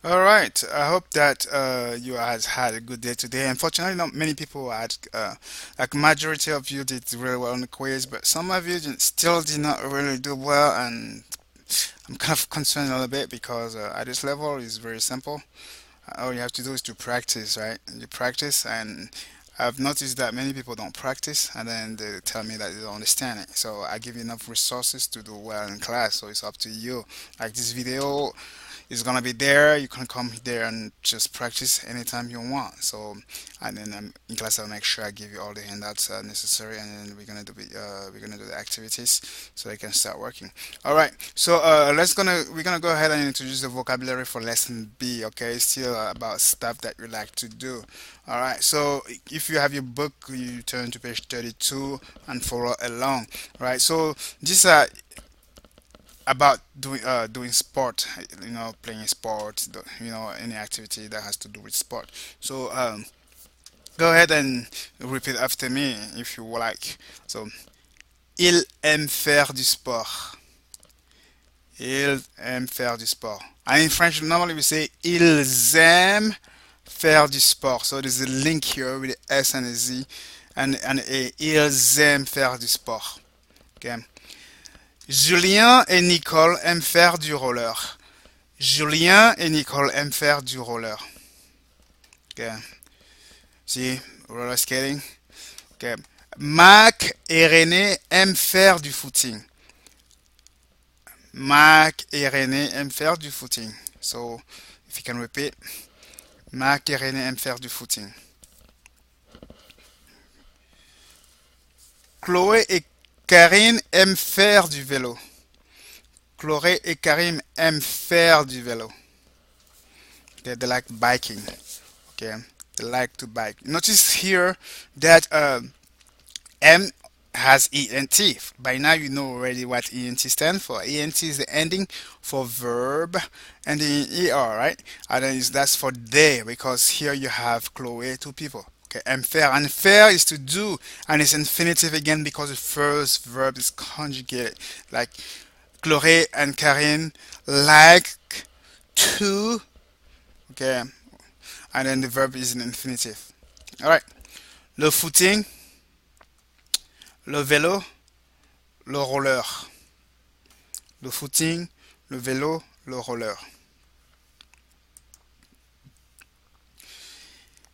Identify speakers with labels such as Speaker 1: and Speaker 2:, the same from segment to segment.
Speaker 1: All right. I hope that you has had a good day today. Unfortunately, not many people had, like majority of you did really well on the quiz, but some of you still did not really do well, and I'm kind of concerned a little bit because at this level it's very simple. All you have to do is to practice, right? You practice, and I've noticed that many people don't practice, and then they tell me that they don't understand it. So I give you enough resources to do well in class. So it's up to you. Like this video is gonna be there. You can come there and just practice anytime you want. So, and then in class I'll make sure I give you all the handouts necessary, and then we're gonna do the activities so they can start working. All right. So we're gonna go ahead and introduce the vocabulary for lesson B. Okay, it's still about stuff that you like to do. All right. So if you have your book, you turn to page 32 and follow along. All right. So these are about doing sport, playing a sport, any activity that has to do with sport. So go ahead and repeat after me if you like. So il aime faire du sport. Il aime faire du sport. And in French, normally we say ils aiment faire du sport. So there's a link here with the S and a Z, and a ils aiment faire du sport. Okay. Julien et Nicole aiment faire du roller. Julien et Nicole aiment faire du roller. Okay. See, roller skating. Okay. Mac et René aiment faire du footing. Mac et René aiment faire du footing. So, if you can repeat, Mac et René aiment faire du footing. Chloé et Karine aiment faire du vélo. Chloé et Karim aiment faire du vélo. Okay, they like biking. Okay, they like to bike. Notice here that M has ENT. By now you know already what ENT stands for. ENT is the ending for verb ending in ER, right? And then that's for they, because here you have Chloe, two people. Okay, and faire. And faire is to do, and it's infinitive again because the first verb is conjugated. Like Chloé and Karine like to. Okay, and then the verb is in infinitive. All right. Le footing, le vélo, le roller. Le footing, le vélo, le roller.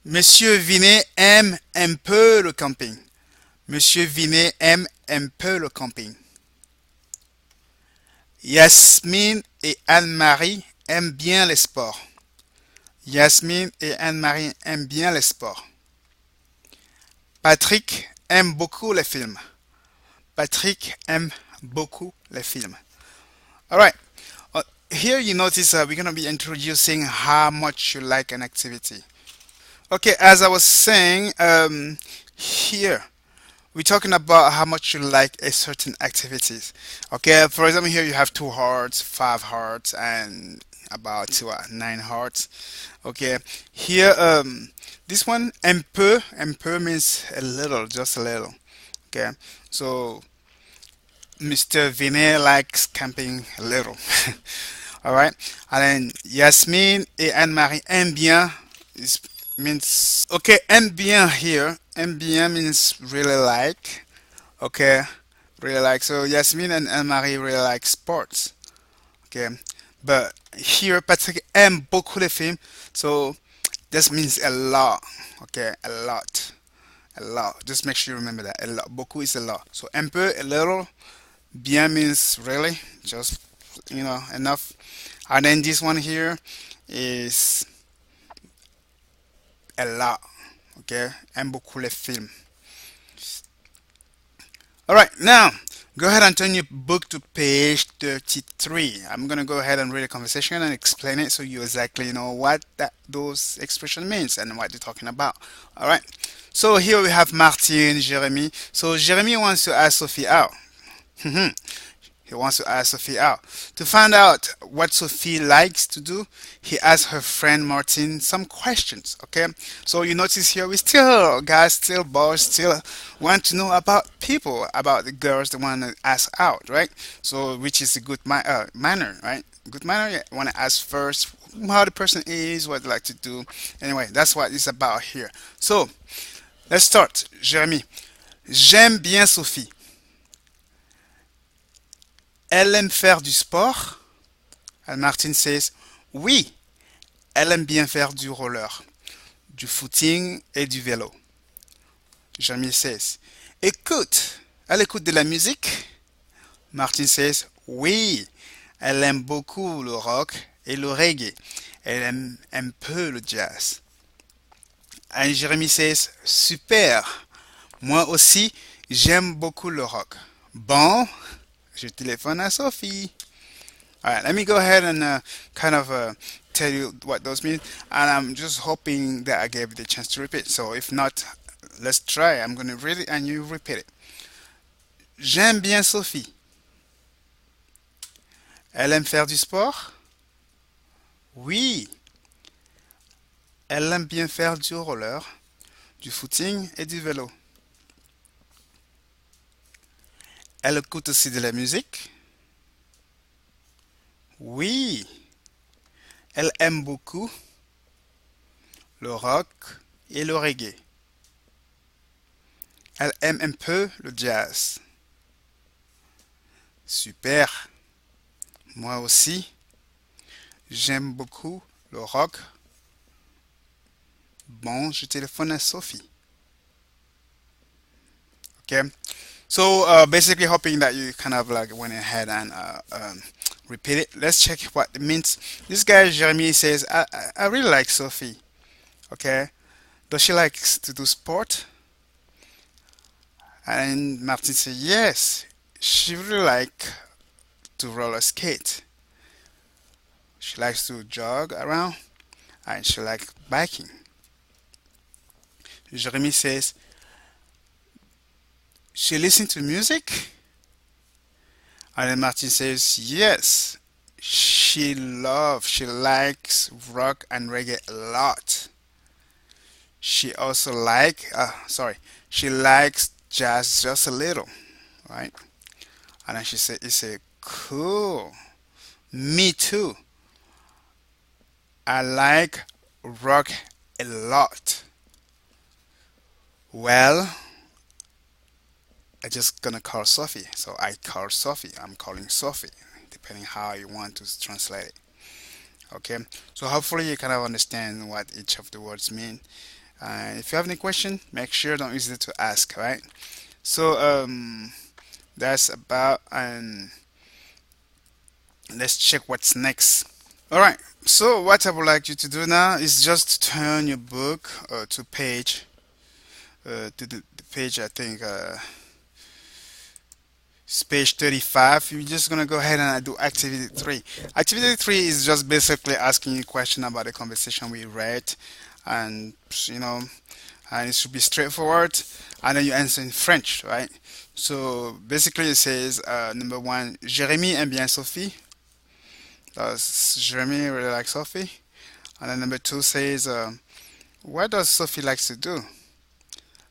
Speaker 1: Monsieur Vinet aime un peu le camping. Monsieur Vinet aime un peu le camping. Yasmine et Anne-Marie aiment bien les sports. Yasmine et Anne-Marie aiment bien les sports. Patrick aime beaucoup les films. Patrick aime beaucoup les films. All right. Here you notice we're going to be introducing how much you like an activity. Okay, as I was saying, here we're talking about how much you like a certain activities. Okay, for example, here you have 2 hearts, 5 hearts, and about 9 hearts. Okay, here this one un peu means a little, just a little. Okay, so Mr. Vinet likes camping a little. All right, and then Yasmine et Anne-Marie aiment bien is means okay. Aime bien here. Aime bien means really like. Okay, really like. So Yasmine and Anne-Marie really like sports. Okay, but here Patrick aime beaucoup les films. So this means a lot. Okay, a lot, a lot. Just make sure you remember that. A lot. Beaucoup is a lot. So un peu, a little. Bien means really, just enough. And then this one here is a lot. Okay, aime beaucoup les films. All right, now go ahead and turn your book to page 33. I'm gonna go ahead and read a conversation and explain it so you exactly know what those expression means and what they're talking about. All right. So here we have Martin, Jeremy. So Jeremy wants to ask Sophie out. He wants to ask Sophie out. To find out what Sophie likes to do, he asks her friend Martin some questions. Okay, so you notice here we still guys, still boys, still want to know about people, about the girls they want to ask out, right? So which is a good manner, right? Good manner. You want to ask first how the person is, what they like to do. Anyway, that's what it's about here. So let's start. Jérémy. J'aime bien Sophie. Elle aime faire du sport. And Martin says, oui, elle aime bien faire du roller, du footing et du vélo. Jérémy says, écoute, elle écoute de la musique. Martin says, oui, elle aime beaucoup le rock et le reggae. Elle aime un peu le jazz. Et Jérémy says, super, moi aussi, j'aime beaucoup le rock. Bon, je téléphone à Sophie. All right, let me go ahead and kind of tell you what those mean. And I'm just hoping that I gave you the chance to repeat. So if not, let's try. I'm going to read it and you repeat it. J'aime bien Sophie. Elle aime faire du sport? Oui. Elle aime bien faire du roller, du footing et du vélo. Elle écoute aussi de la musique? Oui. Elle aime beaucoup le rock et le reggae. Elle aime un peu le jazz. Super. Moi aussi, j'aime beaucoup le rock. Bon, je téléphone à Sophie. Okay. So basically, hoping that you kind of like went ahead and repeat it. Let's check what it means. This guy Jeremy says, I really like Sophie. Okay. Does she like to do sport? And Martin says, yes, she really like to roller skate. She likes to jog around and she likes biking. Jeremy says, she listens to music? And then Martin says, yes, she likes rock and reggae a lot. She likes jazz just a little, right? And then he said, cool, me too. I like rock a lot. Well, I just gonna call Sophie. So I call Sophie. I'm calling Sophie, depending how you want to translate it. Okay. So hopefully you kind of understand what each of the words mean. If you have any question, make sure don't hesitate to ask. Right. So that's about let's check what's next. All right. So what I would like you to do now is just turn your book to page to the page. I think. It's page 35. You're just gonna go ahead and do activity 3. Activity 3 is just basically asking you a question about the conversation we read, and and it should be straightforward, and then you answer in French, right? So basically it says number 1, Jérémy aime bien Sophie. Does Jérémy really like Sophie? And then number 2 says what does Sophie likes to do?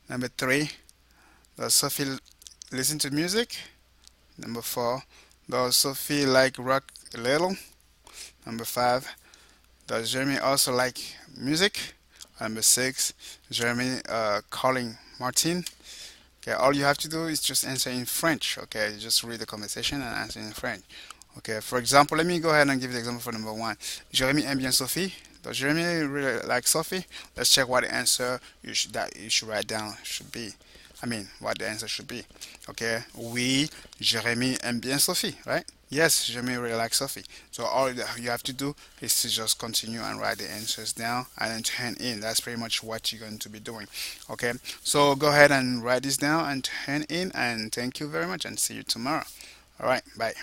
Speaker 1: Number 3, does Sophie listen to music? Number 4, does Sophie like rock a little? Number 5, does Jeremy also like music? Number 6, Jeremy calling Martin. Okay, all you have to do is just answer in French. Okay, you just read the conversation and answer in French. Okay, for example, let me go ahead and give you the example for number 1. Jeremy aime bien Sophie. Does Jeremy really like Sophie? Let's check what the answer that you should write down should be. What the answer should be. Okay, oui, Jérémy aime bien Sophie, right? Yes, Jérémy really likes Sophie. So all that you have to do is to just continue and write the answers down and then turn in. That's pretty much what you're going to be doing. Okay, so go ahead and write this down and turn in, and thank you very much and see you tomorrow. All right, bye.